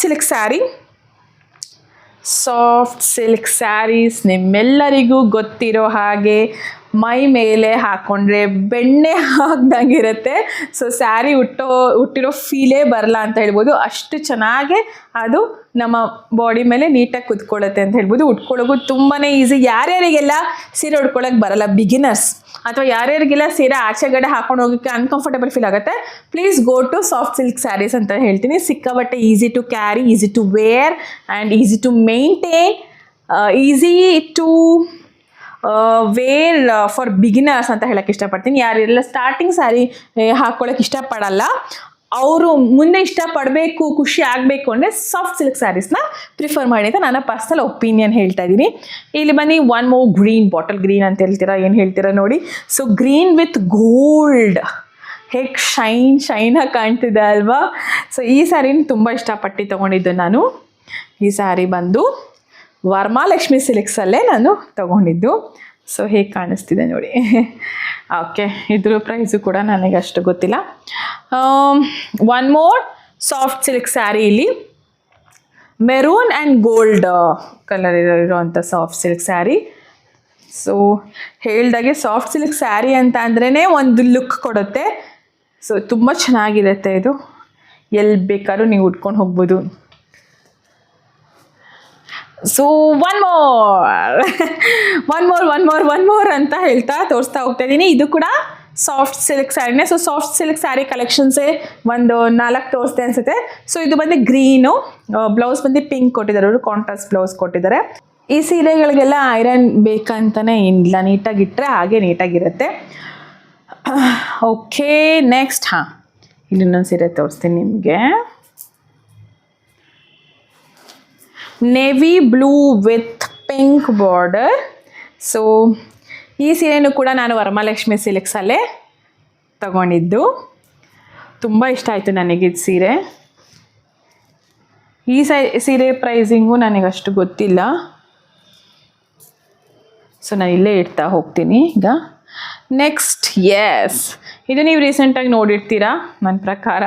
ಸಿಲ್ಕ್ ಸ್ಯಾರೀಸ್ ನಿಮ್ಮೆಲ್ಲರಿಗೂ ಗೊತ್ತಿರೋ ಹಾಗೆ ಮೈ ಮೇಲೆ ಹಾಕ್ಕೊಂಡ್ರೆ ಬೆಣ್ಣೆ ಹಾಕ್ದಂಗಿರುತ್ತೆ. ಸೊ ಸ್ಯಾರಿ ಹುಟ್ಟಿರೋ ಫೀಲೇ ಬರಲ್ಲ ಅಂತ ಹೇಳ್ಬೋದು. ಅಷ್ಟು ಚೆನ್ನಾಗಿ ಅದು ನಮ್ಮ ಬಾಡಿ ಮೇಲೆ ನೀಟಾಗಿ ಕುತ್ಕೊಳ್ಳುತ್ತೆ ಅಂತ ಹೇಳ್ಬೋದು. ಉಟ್ಕೊಳ್ಳೋಕ್ಕೂ ತುಂಬಾ ಈಸಿ. ಯಾರ್ಯಾರಿಗೆಲ್ಲ ಸೀರೆ ಉಟ್ಕೊಳ್ಳೋಕೆ ಬರಲ್ಲ, ಬಿಗಿನರ್ಸ್ ಅಥವಾ ಯಾರ್ಯಾರಿಗೆಲ್ಲ ಸೀರೆ ಆಚೆಗಡೆ ಹಾಕೊಂಡು ಹೋಗೋಕ್ಕೆ ಅನ್ಕಂಫರ್ಟಬಲ್ ಫೀಲ್ ಆಗುತ್ತೆ, please go to soft silk saris ಅಂತ ಹೇಳ್ತೀನಿ. ಸಿಕ್ಕಾಬಟ್ಟೆ easy to carry, easy to wear and easy to maintain, easy to wear for beginners ಅಂತ ಹೇಳಕ್ಕೆ ಇಷ್ಟಪಡ್ತೀನಿ. ಯಾರೆಲ್ಲ ಸ್ಟಾರ್ಟಿಂಗ್ ಸ್ಯಾರಿ ಹಾಕ್ಕೊಳ್ಳೋಕೆ ಇಷ್ಟಪಡಲ್ಲ, ಅವರು ಮುಂದೆ ಇಷ್ಟಪಡಬೇಕು, ಖುಷಿ ಆಗಬೇಕು ಅಂದರೆ ಸಾಫ್ಟ್ ಸಿಲ್ಕ್ ಸ್ಯಾರೀಸ್ನ ಪ್ರಿಫರ್ ಮಾಡಿ ಅಂತ ನನ್ನ ಪರ್ಸ್ನಲ್ ಒಪಿನಿಯನ್ ಹೇಳ್ತಾ ಇದ್ದೀನಿ. ಇಲ್ಲಿ ಬನ್ನಿ, one more green, bottle green ಅಂತ ಹೇಳ್ತೀರಾ, ಏನು ಹೇಳ್ತೀರಾ ನೋಡಿ. ಸೊ ಗ್ರೀನ್ ವಿತ್ ಗೋಲ್ಡ್, ಹೇಗೆ ಶೈನಾಗಿ ಕಾಣ್ತಿದೆ ಅಲ್ವಾ. ಸೊ ಈ ಸ್ಯಾರಿನ ತುಂಬ ಇಷ್ಟಪಟ್ಟು ತೊಗೊಂಡಿದ್ದು ನಾನು. ಈ ಸ್ಯಾರಿ ಬಂದು ವರಮಹಾಲಕ್ಷ್ಮಿ ಸಿಲ್ಕ್ಸಲ್ಲೇ ನಾನು ತೊಗೊಂಡಿದ್ದು. ಸೊ ಹೇಗೆ ಕಾಣಿಸ್ತಿದೆ ನೋಡಿ. ಓಕೆ, ಇದ್ರ ಪ್ರೈಸು ಕೂಡ ನನಗೆ ಅಷ್ಟು ಗೊತ್ತಿಲ್ಲ. One more soft silk sari, ಇಲ್ಲಿ ಮೆರೂನ್ ಆ್ಯಂಡ್ ಗೋಲ್ಡ್ ಕಲರ್ ಇರೋವಂಥ ಸಾಫ್ಟ್ ಸಿಲ್ಕ್ ಸ್ಯಾರಿ. ಸೊ ಹೇಳ್ದಾಗೆ ಸಾಫ್ಟ್ ಸಿಲ್ಕ್ ಸ್ಯಾರಿ ಅಂತ ಅಂದ್ರೇ ಒಂದು ಲುಕ್ ಕೊಡುತ್ತೆ. ಸೊ ತುಂಬ ಚೆನ್ನಾಗಿರುತ್ತೆ ಇದು, ಎಲ್ಲಿ ಬೇಕಾದ್ರೂ ನೀವು ಉಟ್ಕೊಂಡು ಹೋಗ್ಬೋದು. ಸೊ ಒನ್ ಮೋರ್ ಅಂತ ಹೇಳ್ತಾ ತೋರಿಸ್ತಾ ಹೋಗ್ತಾ ಇದ್ದೀನಿ. ಇದು ಕೂಡ ಸಾಫ್ಟ್ ಸಿಲ್ಕ್ ಸ್ಯಾರಿನೇ. ಸೊ ಸಾಫ್ಟ್ ಸಿಲ್ಕ್ ಸ್ಯಾರಿ ಕಲೆಕ್ಷನ್ಸೇ ಒಂದು 4 ತೋರಿಸ್ದೆ ಅನಿಸುತ್ತೆ. ಸೊ ಇದು ಬಂದು ಗ್ರೀನು, ಬ್ಲೌಸ್ ಬಂದು ಪಿಂಕ್ ಕೊಟ್ಟಿದ್ದಾರೆ, ಅವರು ಕಾಂಟ್ರಾಸ್ಟ್ ಬ್ಲೌಸ್ ಕೊಟ್ಟಿದ್ದಾರೆ. ಈ ಸೀರೆಗಳಿಗೆಲ್ಲ ಐರನ್ ಬೇಕಂತಲೇ ಏನಿಲ್ಲ, ನೀಟಾಗಿಟ್ಟರೆ ಹಾಗೆ ನೀಟಾಗಿರುತ್ತೆ. ಓಕೆ, ನೆಕ್ಸ್ಟ್ ಇಲ್ಲಿ ಇನ್ನೊಂದು ಸೀರೆ ತೋರಿಸ್ತೀನಿ ನಿಮಗೆ. Navy blue with pink border. So ಈ ಸೀರೆನೂ ಕೂಡ ನಾನು ವರಮಹಾಲಕ್ಷ್ಮಿ ಸಿಲ್ಕ್ಸಲ್ಲೇ ತಗೊಂಡಿದ್ದು. ತುಂಬ ಇಷ್ಟ ಆಯಿತು ನನಗಿದು ಸೀರೆ. ಈ ಸೀರೆ ಪ್ರೈಸಿಂಗು ನನಗಷ್ಟು ಗೊತ್ತಿಲ್ಲ, ಸೊ ನಾನು ಇಲ್ಲೇ ಇಡ್ತಾ ಹೋಗ್ತೀನಿ ಈಗ. ನೆಕ್ಸ್ಟ್, ಇದು ನೀವು ರೀಸೆಂಟಾಗಿ ನೋಡಿರ್ತೀರಾ, ನನ್ನ ಪ್ರಕಾರ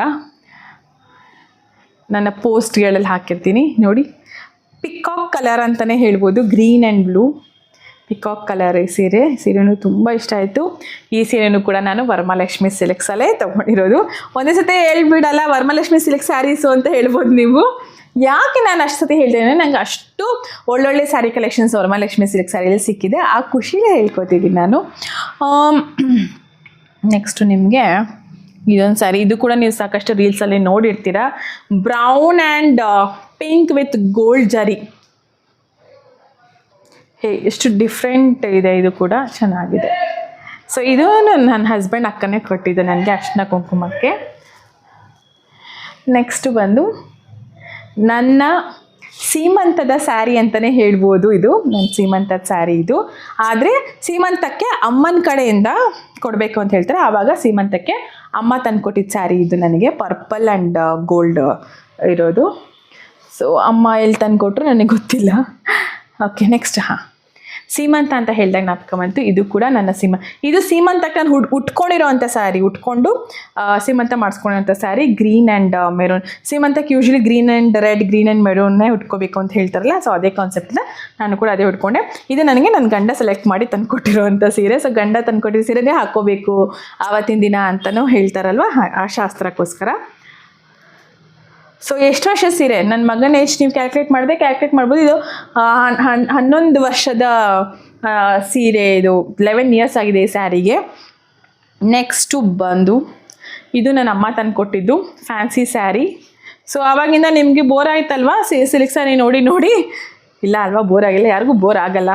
ನನ್ನ ಪೋಸ್ಟ್ಗಳಲ್ಲಿ ಹಾಕಿರ್ತೀನಿ ನೋಡಿ. ಪಿಕಾಕ್ ಕಲರ್ ಅಂತಲೇ ಹೇಳ್ಬೋದು, green and blue peacock colour ಈ ಸೀರೆನೂ ತುಂಬ ಇಷ್ಟ ಆಯಿತು. ಈ ಸೀರೆನೂ ಕೂಡ ನಾನು ವರಮಹಾಲಕ್ಷ್ಮಿ ಸಿಲ್ಕ್ಸಲ್ಲೇ ತೊಗೊಂಡಿರೋದು. ಒಂದೇ ಸತಿ ಹೇಳ್ಬಿಡಲ್ಲ ವರಮಹಾಲಕ್ಷ್ಮಿ ಸಿಲ್ಕ್ ಸ್ಯಾರೀಸು ಅಂತ ಹೇಳ್ಬೋದು ನೀವು. ಯಾಕೆ ನಾನು ಅಷ್ಟು ಸತಿ ಹೇಳ್ತೇನೆ, ನನಗೆ ಅಷ್ಟು ಒಳ್ಳೊಳ್ಳೆ ಸ್ಯಾರಿ ಕಲೆಕ್ಷನ್ಸ್ ವರಮಹಾಲಕ್ಷ್ಮಿ ಸಿಲ್ಕ್ ಸ್ಯಾರಿಯಲ್ಲಿ ಸಿಕ್ಕಿದೆ, ಆ ಖುಷಿಲೇ ಹೇಳ್ಕೊತಿದ್ದೀನಿ ನಾನು. ನೆಕ್ಸ್ಟು ನಿಮಗೆ ಇದೊಂದು ಸ್ಯಾರಿ, ಇದು ಕೂಡ ನೀವು ಸಾಕಷ್ಟು ರೀಲ್ಸಲ್ಲಿ ನೋಡಿರ್ತೀರ. Brown and pink with gold zari. ಎಷ್ಟು ಡಿಫ್ರೆಂಟ್ ಇದೆ, ಇದು ಕೂಡ ಚೆನ್ನಾಗಿದೆ. ಸೊ ಇದು ನನ್ನ ಹಸ್ಬೆಂಡ್ ಅಕ್ಕನೇ ಕೊಟ್ಟಿದ್ದು ನನಗೆ ಅರ್ಶಿನ ಕುಂಕುಮಕ್ಕೆ. ನೆಕ್ಸ್ಟು ಬಂದು ನನ್ನ ಸೀಮಂತದ ಸ್ಯಾರಿ ಅಂತಲೇ ಹೇಳ್ಬೋದು. ಇದು ನನ್ನ ಸೀಮಂತದ ಸ್ಯಾರಿ ಇದು. ಆದರೆ ಸೀಮಂತಕ್ಕೆ ಅಮ್ಮನ ಕಡೆಯಿಂದ ಕೊಡಬೇಕು ಅಂತ ಹೇಳ್ತಾರೆ, ಆವಾಗ ಸೀಮಂತಕ್ಕೆ ಅಮ್ಮ ತಂದುಕೊಟ್ಟಿದ್ದ ಸ್ಯಾರಿ ಇದು ನನಗೆ, ಪರ್ಪಲ್ ಆ್ಯಂಡ್ ಗೋಲ್ಡ್ ಇರೋದು. ಸೊ ಅಮ್ಮ ಎಲ್ಲಿ ತಂದು ಕೊಟ್ಟರು ನನಗೆ ಗೊತ್ತಿಲ್ಲ. ಓಕೆ, ನೆಕ್ಸ್ಟ್ ಸೀಮಂತ ಅಂತ ಹೇಳಿದಾಗ ಜ್ಞಾಪಕ ಬಂತು, ಇದು ಕೂಡ ನನ್ನ ಇದು ಸೀಮಂತಕ್ಕೆ ನಾನು ಉಟ್ಕೊಂಡಿರೋ ಅಂಥ ಸ್ಯಾರಿ, ಉಟ್ಕೊಂಡು ಸೀಮಂತ ಮಾಡಿಸ್ಕೊಂಡಿರೋಂಥ ಸ್ಯಾರಿ, ಗ್ರೀನ್ ಆ್ಯಂಡ್ ಮೆರೂನ್. ಸೀಮಂತಕ್ಕೆ usually green and red, green and ಮೆರೂನ್ನೇ ಉಟ್ಕೋಬೇಕು ಅಂತ ಹೇಳ್ತಾರಲ್ಲ, ಸೊ ಅದೇ ಕಾನ್ಸೆಪ್ಟಿಂದ ನಾನು ಕೂಡ ಅದೇ ಉಟ್ಕೊಂಡೆ. ಇದು ನನಗೆ ನನ್ನ ಗಂಡ ಸೆಲೆಕ್ಟ್ ಮಾಡಿ ತಂದುಕೊಟ್ಟಿರೋವಂಥ ಸೀರೆ. ಸೊ ಗಂಡ ತಂದುಕೊಟ್ಟಿರೋ ಸೀರೆನೇ ಹಾಕ್ಕೋಬೇಕು ಆವತ್ತಿನ ದಿನ ಅಂತಲೂ ಹೇಳ್ತಾರಲ್ವ, ಆ ಶಾಸ್ತ್ರಕ್ಕೋಸ್ಕರ. ಸೊ ಎಷ್ಟು ವರ್ಷ ಸೀರೆ, ನನ್ನ ಮಗನ ಏಜ್ ನೀವು ಕ್ಯಾಲ್ಕುಲೇಟ್ ಮಾಡ್ಬೋದು. ಇದು 11 ವರ್ಷದ ಸೀರೆ, ಇದು 11 ಇಯರ್ಸ್ ಆಗಿದೆ ಈ ಸ್ಯಾರಿಗೆ. ನೆಕ್ಸ್ಟು ಬಂದು ಇದು ನನ್ನ ಅಮ್ಮ ತಂದು ಕೊಟ್ಟಿದ್ದು ಫ್ಯಾನ್ಸಿ ಸ್ಯಾರಿ. ಸೊ ಆವಾಗಿಂದ ನಿಮಗೆ ಬೋರ್ ಆಯ್ತಲ್ವಾ ಸಿಲ್ಕ್ ಸ್ಯಾರಿ ನೋಡಿ? ಇಲ್ಲ ಅಲ್ವಾ, ಬೋರ್ ಆಗಿಲ್ಲ, ಯಾರಿಗೂ ಬೋರ್ ಆಗಲ್ಲ.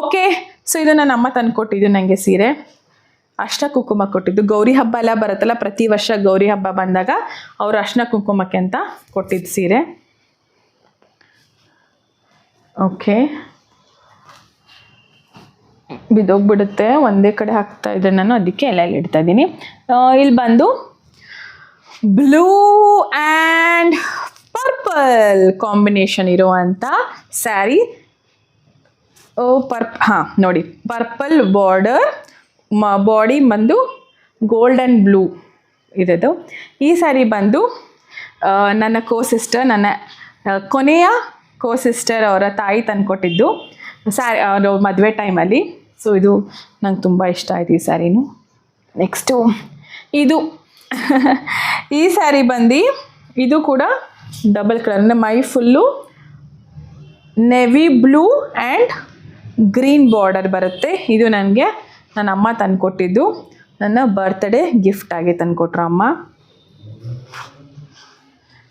ಓಕೆ, ಸೊ ಇದು ನನ್ನ ಅಮ್ಮ ತಂದು ಕೊಟ್ಟಿದ್ದು ನನಗೆ ಸೀರೆ. ಅರ್ಶಿನ ಕುಂಕುಮ ಕೊಟ್ಟಿದ್ದು, ಗೌರಿ ಹಬ್ಬ ಎಲ್ಲ ಬರುತ್ತಲ್ಲ, ಪ್ರತಿ ವರ್ಷ ಗೌರಿ ಹಬ್ಬ ಬಂದಾಗ ಅವರು ಅರ್ಶಿನ ಕುಂಕುಮಕ್ಕೆ ಅಂತ ಕೊಟ್ಟಿದ್ದು ಸೀರೆ. ಓಕೆ, ಬಿದ್ದೋಗ್ಬಿಡುತ್ತೆ, ಒಂದೇ ಕಡೆ ಹಾಕ್ತಾ ಇದ್ದೆ ನಾನು, ಅದಕ್ಕೆ ಎಲ್ಲ ಇಡ್ತಾ ಇದ್ದೀನಿ. ಇಲ್ಲಿ ಬಂದು ಬ್ಲೂ ಆ್ಯಂಡ್ ಪರ್ಪಲ್ ಕಾಂಬಿನೇಷನ್ ಇರುವಂಥ ಸ್ಯಾರಿ. ನೋಡಿ, ಪರ್ಪಲ್ ಬಾರ್ಡರ್, ಬಾಡಿ ಬಂದು ಗೋಲ್ಡ್ ಆ್ಯಂಡ್ ಬ್ಲೂ ಇರೋದು. ಈ ಸ್ಯಾರಿ ಬಂದು ನನ್ನ ಸಿಸ್ಟರ್, ನನ್ನ ಕೊನೆಯ ಸಿಸ್ಟರ್ ಅವರ ತಾಯಿ ತಂದುಕೊಟ್ಟಿದ್ದು ಸ್ಯಾರಿ, ಅವರು ಮದುವೆ ಟೈಮಲ್ಲಿ. ಸೊ ಇದು ನಂಗೆ ತುಂಬ ಇಷ್ಟ ಆಯ್ತು ಈ ಸ್ಯಾರಿನೂ. ನೆಕ್ಸ್ಟು ಇದು ಈ ಸ್ಯಾರಿ ಬಂದು, ಇದು ಕೂಡ double colour, my full navy blue and green border ಬರುತ್ತೆ. ಇದು ನನಗೆ ನನ್ನ ಅಮ್ಮ ತಂದುಕೊಟ್ಟಿದ್ದು, ನನ್ನ ಬರ್ತ್ಡೇ ಗಿಫ್ಟಾಗಿ ತಂದುಕೊಟ್ರು ಅಮ್ಮ.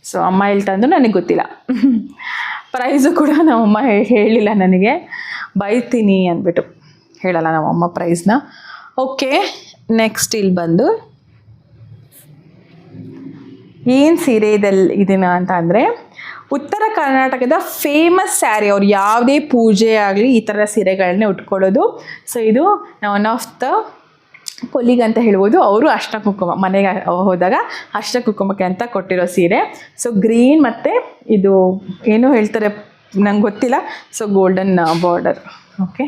ಸೊ ಅಮ್ಮ ಎಲ್ಲಿ ತಂದು ನನಗೆ ಗೊತ್ತಿಲ್ಲ, ಪ್ರೈಸು ಕೂಡ ನಮ್ಮಮ್ಮ ಹೇಳಿಲ್ಲ ನನಗೆ, ಬೈತೀನಿ ಅಂದ್ಬಿಟ್ಟು ಹೇಳಲ್ಲ ನಮ್ಮಮ್ಮ ಪ್ರೈಸ್ನ. ಓಕೆ, ನೆಕ್ಸ್ಟ್ ಇಲ್ಲಿ ಬಂದು ಏನು ಸೀರೆ ಇದನ್ನ ಅಂತ ಅಂದರೆ, ಉತ್ತರ ಕರ್ನಾಟಕದ ಫೇಮಸ್ ಸ್ಯಾರಿ. ಅವ್ರು ಯಾವುದೇ ಪೂಜೆ ಆಗಲಿ ಈ ಥರ ಸೀರೆಗಳನ್ನೇ ಉಟ್ಕೊಳ್ಳೋದು. ಸೊ ಇದು ಒನ್ ಆಫ್ ದ ಕೊಲಿಗ್ ಅಂತ ಹೇಳ್ಬೋದು. ಅವರು ಅರ್ಶಿನ ಕುಂಕುಮ ಮನೆಗೆ ಹೋದಾಗ ಅರ್ಶಿನ ಕುಂಕುಮಕ್ಕೆ ಅಂತ ಕೊಟ್ಟಿರೋ ಸೀರೆ. ಸೊ ಗ್ರೀನ್ ಮತ್ತು ಇದು ಏನೋ ಹೇಳ್ತಾರೆ ನಂಗೆ ಗೊತ್ತಿಲ್ಲ. So golden border. Okay,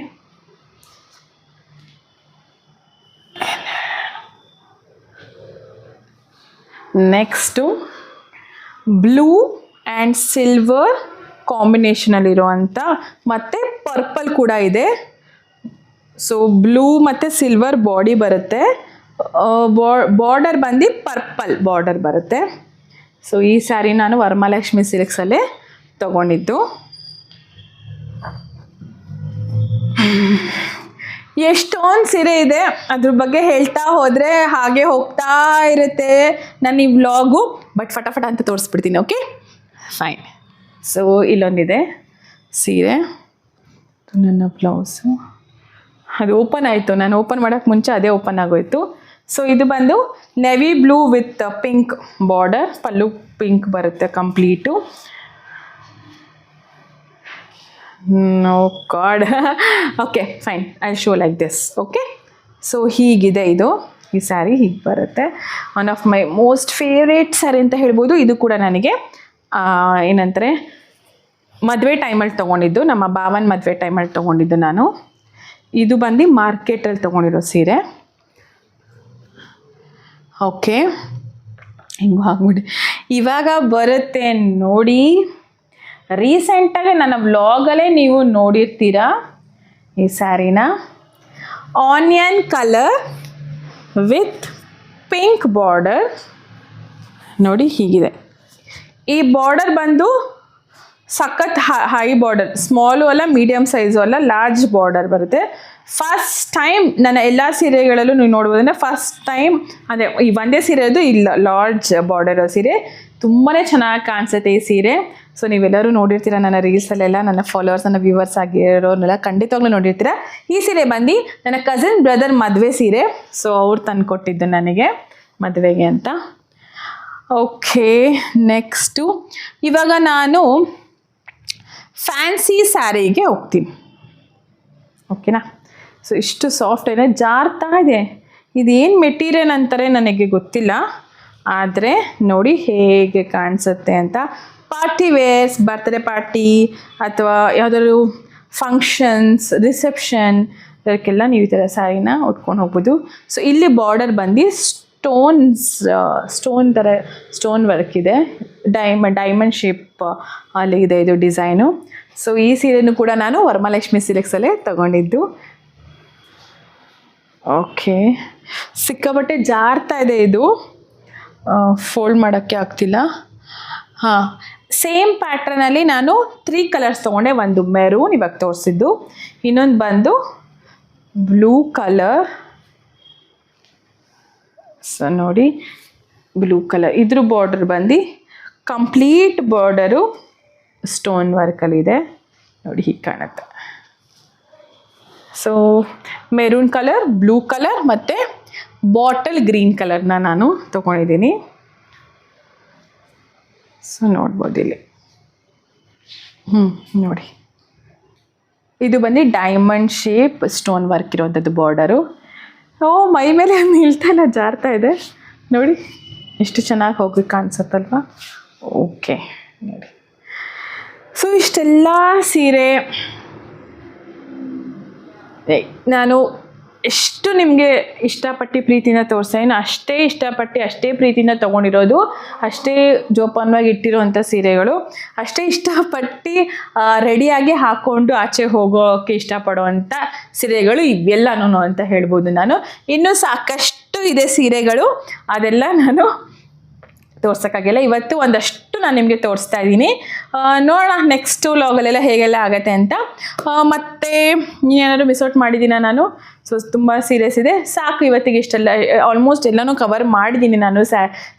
next blue and silver ಕಾಂಬಿನೇಷನಲ್ಲಿರುವಂಥ, ಮತ್ತು ಪರ್ಪಲ್ ಕೂಡ ಇದೆ. ಸೊ ಬ್ಲೂ ಮತ್ತು ಸಿಲ್ವರ್ ಬಾಡಿ ಬರುತ್ತೆ, ಬಾರ್ಡರ್ ಬಂದು ಪರ್ಪಲ್ ಬಾರ್ಡರ್ ಬರುತ್ತೆ. ಸೊ ಈ ಸ್ಯಾರಿ ನಾನು ವರಮಹಾಲಕ್ಷ್ಮಿ ಸಿಲ್ಕ್ಸಲ್ಲೇ ತೊಗೊಂಡಿದ್ದು. ಎಷ್ಟೊಂದು ಸೀರೆ ಇದೆ, ಅದ್ರ ಬಗ್ಗೆ ಹೇಳ್ತಾ ಹೋದರೆ ಹಾಗೆ ಹೋಗ್ತಾ ಇರುತ್ತೆ ನನ್ನ ಈ ವ್ಲಾಗು. ಬಟ್ ಫಟಾಫಟ ಅಂತ ತೋರಿಸ್ಬಿಡ್ತೀನಿ. Okay, fine. ಸೊ ಇಲ್ಲೊಂದಿದೆ ಸೀರೆ, ನನ್ನ ಬ್ಲೌಸು, ಅದು ಓಪನ್ ಆಯಿತು. ನಾನು ಓಪನ್ ಮಾಡೋಕ್ಕೆ ಮುಂಚೆ ಅದೇ ಓಪನ್ ಆಗೋಯಿತು. ಸೊ ಇದು ಬಂದು navy blue with pink border, pallu pink ಬರುತ್ತೆ complete. No god. Okay, fine, I show like this. Okay, so ಹೀಗಿದೆ ಇದು, ಈ ಸ್ಯಾರಿ ಹೀಗೆ ಬರುತ್ತೆ. One of my most favourite saree ಅಂತ ಹೇಳ್ಬೋದು. ಇದು ಕೂಡ ನನಗೆ ಏನಂತಾರೆ ಮದುವೆ ಟೈಮಲ್ಲಿ ತೊಗೊಂಡಿದ್ದು, ನಮ್ಮ ಭಾವನ ಮದುವೆ ಟೈಮಲ್ಲಿ ತೊಗೊಂಡಿದ್ದು ನಾನು. ಇದು ಬಂದು ಮಾರ್ಕೆಟಲ್ಲಿ ತೊಗೊಂಡಿರೋ ಸೀರೆ. ಓಕೆ, ಹಿಂಗೆ ಆಗ್ಬಿಡಿ ಇವಾಗ ಬರುತ್ತೆ ನೋಡಿ. ರೀಸೆಂಟಾಗಿ ನನ್ನ ವ್ಲಾಗಲ್ಲೇ ನೀವು ನೋಡಿರ್ತೀರ ಈ ಸ್ಯಾರಿನ. Onion colour with pink border ನೋಡಿ, ಹೀಗಿದೆ. ಈ ಬಾರ್ಡರ್ ಬಂದು ಸಖತ್ ಹೈ ಬಾರ್ಡರ್, ಸ್ಮಾಲು ಅಲ್ಲ, ಮೀಡಿಯಮ್ ಸೈಜು ಅಲ್ಲ, ಲಾರ್ಜ್ ಬಾರ್ಡರ್ ಬರುತ್ತೆ. ಫಸ್ಟ್ ಟೈಮ್ ನನ್ನ ಎಲ್ಲ ಸೀರೆಗಳಲ್ಲೂ ನೀವು ನೋಡ್ಬೋದಂದ್ರೆ ಫಸ್ಟ್ ಟೈಮ್ ಅದೇ ಈ ಒಂದೇ ಸೀರೆ ಅದು ಇಲ್ಲ ಲಾರ್ಜ್ ಬಾರ್ಡರ್ ಸೀರೆ ತುಂಬಾ ಚೆನ್ನಾಗಿ ಕಾಣಿಸುತ್ತೆ ಈ ಸೀರೆ. ಸೊ ನೀವೆಲ್ಲರೂ ನೋಡಿರ್ತೀರ ನನ್ನ ರೀಲ್ಸಲ್ಲೆಲ್ಲ, ನನ್ನ ಫಾಲೋವರ್ಸ್ ನನ್ನ ವ್ಯೂವರ್ಸ್ ಆಗಿರೋರ್ನೆಲ್ಲ ಖಂಡಿತವಾಗ್ಲೂ ನೋಡಿರ್ತೀರ. ಈ ಸೀರೆ ಬಂದು ನನ್ನ ಕಸಿನ್ ಬ್ರದರ್ ಮದುವೆ ಸೀರೆ. ಸೊ ಅವ್ರು ತಂದು ಕೊಟ್ಟಿದ್ದು ನನಗೆ ಮದುವೆಗೆ ಅಂತ. ಓಕೆ, ನೆಕ್ಸ್ಟು ಇವಾಗ ನಾನು ಫ್ಯಾನ್ಸಿ ಸ್ಯಾರಿಗೆ ಹೋಗ್ತೀನಿ. ಓಕೆನಾ? ಸೊ ಇಷ್ಟು ಸಾಫ್ಟ್ ಇದೆ, ಜಾರ್ತಾ ಇದೆ. ಇದೇನು ಮೆಟೀರಿಯಲ್ ಅಂತಾರೆ ನನಗೆ ಗೊತ್ತಿಲ್ಲ, ಆದರೆ ನೋಡಿ ಹೇಗೆ ಕಾಣಿಸುತ್ತೆ ಅಂತ. ಪಾರ್ಟಿ ವೇರ್ಸ್, ಬರ್ತ್ಡೇ ಪಾರ್ಟಿ ಅಥವಾ ಯಾವುದಾದ್ರು ಫಂಕ್ಷನ್ಸ್, ರಿಸೆಪ್ಷನ್ ಅದಕ್ಕೆಲ್ಲ ನೀವು ಈ ಥರ ಸ್ಯಾರಿನ ಉಟ್ಕೊಂಡು ಹೋಗ್ಬೋದು. ಸೊ ಇಲ್ಲಿ ಬಾರ್ಡರ್ ಬಂದು ಸ್ಟೋನ್ ಥರ ಸ್ಟೋನ್ ವರ್ಕ್ ಇದೆ, ಡೈಮಂಡ್ ಶೇಪ್ ಅಲ್ಲಿ ಇದೆ ಇದು ಡಿಸೈನು. ಸೊ ಈ ಸೀರೆನೂ ಕೂಡ ನಾನು ವರಮಹಾಲಕ್ಷ್ಮಿ ಸಿಲ್ಕ್ಸಲ್ಲೇ ತಗೊಂಡಿದ್ದು. ಓಕೆ, ಸಿಕ್ಕಾಪಟ್ಟೆ ಜಾರ್ತಾ ಇದೆ ಇದು, ಫೋಲ್ಡ್ ಮಾಡೋಕ್ಕೆ ಆಗ್ತಿಲ್ಲ. ಹಾಂ, ಸೇಮ್ ಪ್ಯಾಟ್ರನಲ್ಲಿ ನಾನು 3 ಕಲರ್ಸ್ ತೊಗೊಂಡೆ. ಒಂದು ಮೆರೂನ್ ಇವಾಗ ತೋರಿಸಿದ್ದು, ಇನ್ನೊಂದು ಬಂದು ಬ್ಲೂ ಕಲರ್. ಸೊ ನೋಡಿ ಬ್ಲೂ ಕಲರ್, ಇದ್ರ ಬಾರ್ಡರ್ ಬಂದು ಕಂಪ್ಲೀಟ್ ಬಾರ್ಡರು ಸ್ಟೋನ್ ವರ್ಕಲ್ಲಿದೆ ನೋಡಿ, ಹೀಗೆ ಕಾಣುತ್ತೆ. So maroon colour, blue colour ಮತ್ತು ಬಾಟಲ್ ಗ್ರೀನ್ ಕಲರ್ನ ನಾನು ತೊಗೊಂಡಿದ್ದೀನಿ. ಸೊ ನೋಡ್ಬೋದು ಇಲ್ಲಿ, ನೋಡಿ ಇದು ಬಂದು ಡೈಮಂಡ್ ಶೇಪ್ ಸ್ಟೋನ್ ವರ್ಕ್ ಇರೋವಂಥದ್ದು ಬಾರ್ಡರು. ಮೈ ಮೇಲೆ ನಿಲ್ತಾಯಿಲ್ಲ, ಜಾರ್ತಾ ಇದೆ ನೋಡಿ, ಎಷ್ಟು ಚೆನ್ನಾಗಿ ಹೋಗಿ ಕಾಣಿಸುತ್ತಲ್ವ. ಓಕೆ ನೋಡಿ, ಸೊ ಇಷ್ಟೆಲ್ಲ ಸೀರೆ ನಾನು ಎಷ್ಟು ನಿಮಗೆ ಇಷ್ಟಪಟ್ಟು ಪ್ರೀತಿನ ತೋರಿಸ್ತೀನಿ, ಅಷ್ಟೇ ಇಷ್ಟಪಟ್ಟು ಅಷ್ಟೇ ಪ್ರೀತಿನ ತೊಗೊಂಡಿರೋದು, ಅಷ್ಟೇ ಜೋಪಾನವಾಗಿ ಇಟ್ಟಿರೋವಂಥ ಸೀರೆಗಳು, ಅಷ್ಟೇ ಇಷ್ಟಪಟ್ಟು ರೆಡಿಯಾಗಿ ಹಾಕ್ಕೊಂಡು ಆಚೆ ಹೋಗೋಕ್ಕೆ ಇಷ್ಟಪಡುವಂಥ ಸೀರೆಗಳು ಇವೆಲ್ಲನೂ ಅಂತ ಹೇಳ್ಬೋದು ನಾನು. ಇನ್ನೂ ಸಾಕಷ್ಟು ಇದೆ ಸೀರೆಗಳು, ಅದೆಲ್ಲ ನಾನು ತೋರ್ಸೋಕ್ಕಾಗಿಲ್ಲ. ಇವತ್ತು ಒಂದಷ್ಟು ನಾನು ನಿಮಗೆ ತೋರಿಸ್ತಾ ಇದ್ದೀನಿ. ನೋಡೋಣ ನೆಕ್ಸ್ಟ್ ವ್ಲಾಗಲ್ಲೆಲ್ಲ ಹೇಗೆಲ್ಲ ಆಗುತ್ತೆ ಅಂತ. ಮತ್ತು ಏನಾದರೂ ಮಿಸ್ ಔಟ್ ಮಾಡಿದ್ದೀನ ನಾನು? ಸೊ ತುಂಬ ಸೀರಿಯಸ್ ಇದೆ, ಸಾಕು ಇವತ್ತಿಗೆ ಇಷ್ಟೆಲ್ಲ ಆಲ್ಮೋಸ್ಟ್ ಎಲ್ಲನೂ ಕವರ್ ಮಾಡಿದ್ದೀನಿ ನಾನು.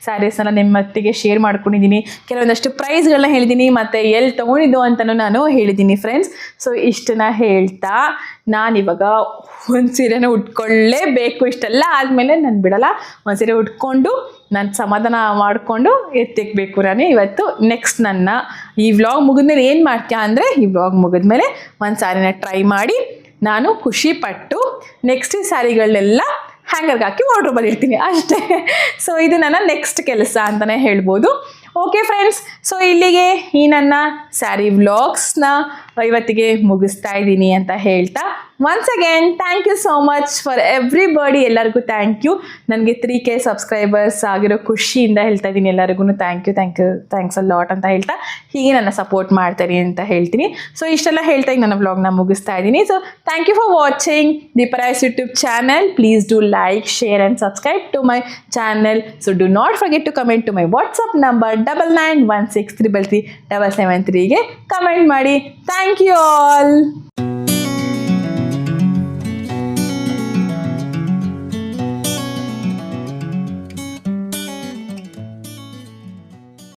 ಸ್ಯಾರೀಸನ್ನು ನಿಮ್ಮೊತ್ತಿಗೆ ಶೇರ್ ಮಾಡ್ಕೊಂಡಿದ್ದೀನಿ, ಕೆಲವೊಂದಷ್ಟು ಪ್ರೈಸ್ಗಳನ್ನ ಹೇಳಿದ್ದೀನಿ, ಮತ್ತು ಎಲ್ಲಿ ತೊಗೊಂಡಿದ್ದು ಅಂತಲೂ ನಾನು ಹೇಳಿದ್ದೀನಿ ಫ್ರೆಂಡ್ಸ್. ಸೊ ಇಷ್ಟನ್ನ ಹೇಳ್ತಾ ನಾನಿವಾಗ ಒಂದು ಸೀರೆನ ಉಟ್ಕೊಳ್ಳೇಬೇಕು. ಇಷ್ಟೆಲ್ಲ ಆದಮೇಲೆ ನಾನು ಬಿಡಲ್ಲ, ಒಂದು ಸೀರೆ ಉಟ್ಕೊಂಡು ನಾನು ಸಮಾಧಾನ ಮಾಡಿಕೊಂಡು ಎತ್ತಿಕ್ಬೇಕು ನಾನು ಇವತ್ತು. ನೆಕ್ಸ್ಟ್ ನನ್ನ ಈ ವ್ಲಾಗ್ ಮುಗಿದ್ಮೇಲೆ ಏನು ಮಾಡ್ತೀಯಾ ಅಂದರೆ, ಈ ವ್ಲಾಗ್ ಮುಗಿದ್ಮೇಲೆ ಒಂದು ಸ್ಯಾರಿನ ಟ್ರೈ ಮಾಡಿ ನಾನು ಖುಷಿಪಟ್ಟು ನೆಕ್ಸ್ಟ್ ಈ ಸ್ಯಾರಿಗಳನ್ನೆಲ್ಲ ಹ್ಯಾಂಗರ್ಗೆ ಹಾಕಿ ವಾರ್ಡ್ರೋಬಲ್ಲಿ ಇಡ್ತೀನಿ ಅಷ್ಟೇ. ಸೊ ಇದು ನನ್ನ ನೆಕ್ಸ್ಟ್ ಕೆಲಸ ಅಂತಲೇ ಹೇಳ್ಬೋದು. ಓಕೆ ಫ್ರೆಂಡ್ಸ್, ಸೊ ಇಲ್ಲಿಗೆ ಈ ನನ್ನ ಸ್ಯಾರಿ ವ್ಲಾಗ್ಸ್ನ ಇವತ್ತಿಗೆ ಮುಗಿಸ್ತಾ ಇದ್ದೀನಿ ಅಂತ ಹೇಳ್ತಾ, once again thank you so much for everybody. ಎಲ್ಲರಿಗೂ ಥ್ಯಾಂಕ್ ಯು. ನನಗೆ 3K ಸಬ್ಸ್ಕ್ರೈಬರ್ಸ್ ಆಗಿರೋ ಖುಷಿಯಿಂದ ಹೇಳ್ತಾ ಇದ್ದೀನಿ ಎಲ್ಲರಿಗೂ ಥ್ಯಾಂಕ್ಸ್ ಅ ಲಾಟ್ ಅಂತ ಹೇಳ್ತಾ, ಹೀಗೆ ನನ್ನ ಸಪೋರ್ಟ್ ಮಾಡ್ತಾರೆ ಅಂತ ಹೇಳ್ತೀನಿ. ಸೊ ಇಷ್ಟೆಲ್ಲ ಹೇಳ್ತಾ ಈಗ ನನ್ನ ವ್ಲಾಗ್ನ ಮುಗಿಸ್ತಾ ಇದ್ದೀನಿ. So thank you for watching the Praise YouTube channel. Please do like, share and subscribe to my channel. So do not forget to comment to my WhatsApp number 9916337773ಗೆ ಕಮೆಂಟ್ ಮಾಡಿ. Thank you all.